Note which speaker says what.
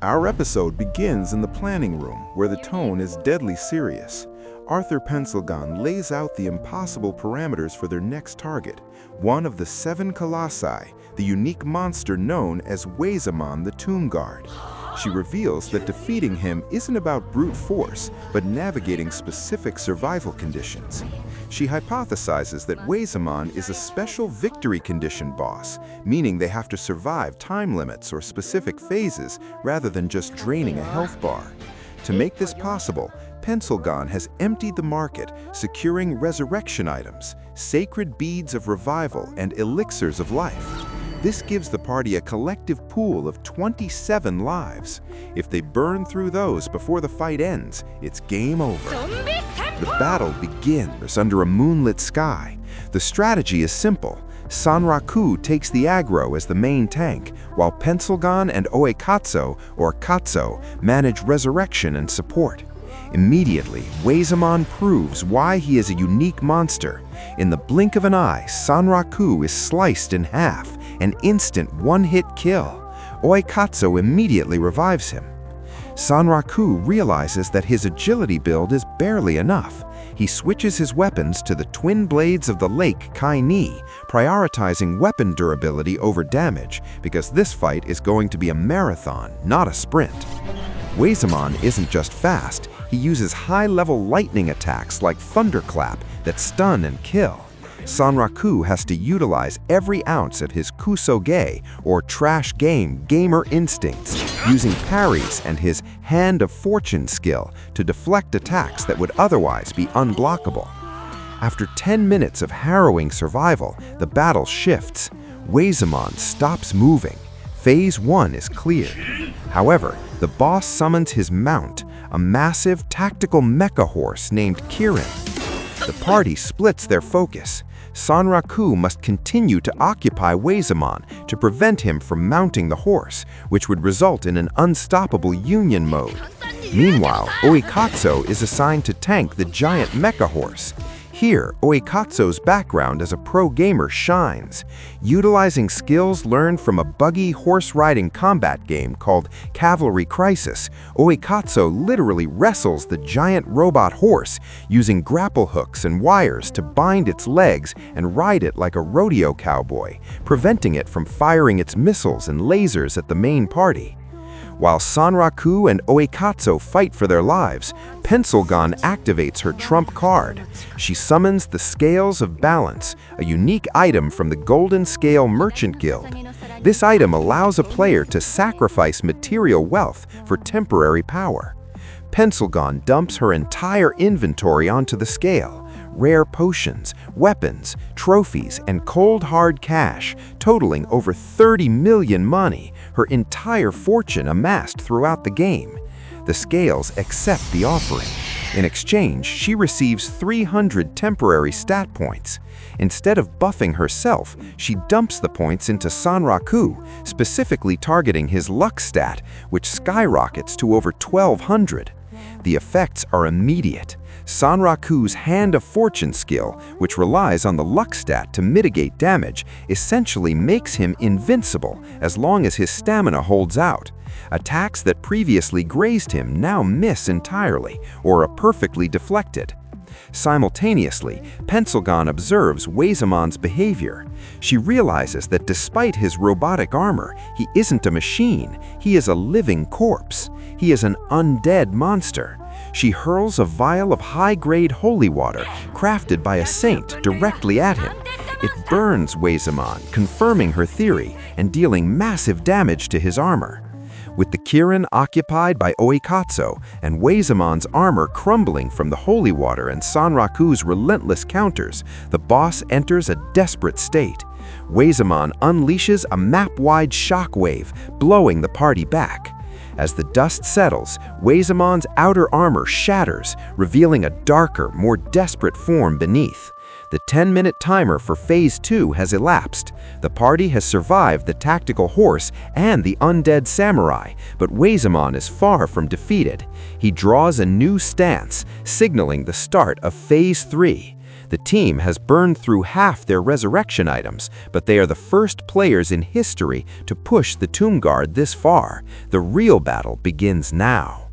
Speaker 1: Our episode begins in the planning room, where the tone is deadly serious. Arthur Pencilgon lays out the impossible parameters for their next target, one of the 7 colossi, the unique monster known as Wezaemon the Tombguard. She reveals that defeating him isn't about brute force, but navigating specific survival conditions. She hypothesizes that Wezaemon is a special victory condition boss, meaning they have to survive time limits or specific phases rather than just draining a health bar. To make this possible, Pencilgon has emptied the market, securing resurrection items, sacred beads of revival, and elixirs of life. This gives the party a collective pool of 27 lives. If they burn through those before the fight ends, it's game over. The battle begins under a moonlit sky. The strategy is simple. Sunraku takes the aggro as the main tank, while Pencilgon and Oikazzo, or Katzo, manage resurrection and support. Immediately, Wezaemon proves why he is a unique monster. In the blink of an eye, Sunraku is sliced in half, an instant one-hit kill. Oikazzo immediately revives him. Sunraku realizes that his agility build is barely enough. He switches his weapons to the twin blades of the lake Kai-Ni, prioritizing weapon durability over damage, because this fight is going to be a marathon, not a sprint. Wezaemon isn't just fast, he uses high-level lightning attacks like Thunderclap that stun and kill. Sunraku has to utilize every ounce of his kusoge, or trash game, gamer instincts, using parries and his Hand of Fortune skill to deflect attacks that would otherwise be unblockable. After 10 minutes of harrowing survival, the battle shifts. Wezaemon stops moving. Phase 1 is cleared. However, the boss summons his mount, a massive tactical mecha-horse named Kirin. The party splits their focus. Sunraku must continue to occupy Wezaemon to prevent him from mounting the horse, which would result in an unstoppable union mode. Meanwhile, Oikazzo is assigned to tank the giant mecha-horse. Here, Oikazzo's background as a pro gamer shines. Utilizing skills learned from a buggy horse-riding combat game called Cavalry Crisis, Oikazzo literally wrestles the giant robot horse, using grapple hooks and wires to bind its legs and ride it like a rodeo cowboy, preventing it from firing its missiles and lasers at the main party. While Sunraku and Oikazzo fight for their lives, Pencilgon activates her trump card. She summons the Scales of Balance, a unique item from the Golden Scale Merchant Guild. This item allows a player to sacrifice material wealth for temporary power. Pencilgon dumps her entire inventory onto the scale. Rare potions, weapons, trophies, and cold hard cash, totaling over 30 million money, her entire fortune amassed throughout the game. The scales accept the offering. In exchange, she receives 300 temporary stat points. Instead of buffing herself, she dumps the points into Sunraku, specifically targeting his luck stat, which skyrockets to over 1,200. The effects are immediate. Sunraku's Hand of Fortune skill, which relies on the luck stat to mitigate damage, essentially makes him invincible as long as his stamina holds out. Attacks that previously grazed him now miss entirely or are perfectly deflected. Simultaneously, Pencilgon observes Wezaemon's behavior. She realizes that despite his robotic armor, he isn't a machine, he is a living corpse. He is an undead monster. She hurls a vial of high-grade holy water, crafted by a saint, directly at him. It burns Wezaemon, confirming her theory and dealing massive damage to his armor. With the Kirin occupied by Oikazzo and Wezaemon's armor crumbling from the holy water and Sunraku's relentless counters, the boss enters a desperate state. Wezaemon unleashes a map-wide shockwave, blowing the party back. As the dust settles, Wezaemon's outer armor shatters, revealing a darker, more desperate form beneath. The 10-minute timer for Phase 2 has elapsed. The party has survived the tactical horse and the undead samurai, but Wezaemon is far from defeated. He draws a new stance, signaling the start of Phase 3.
Speaker 2: The team has burned through half their resurrection items, but they are the first players in history to push the Tombguard this far. The real battle begins now.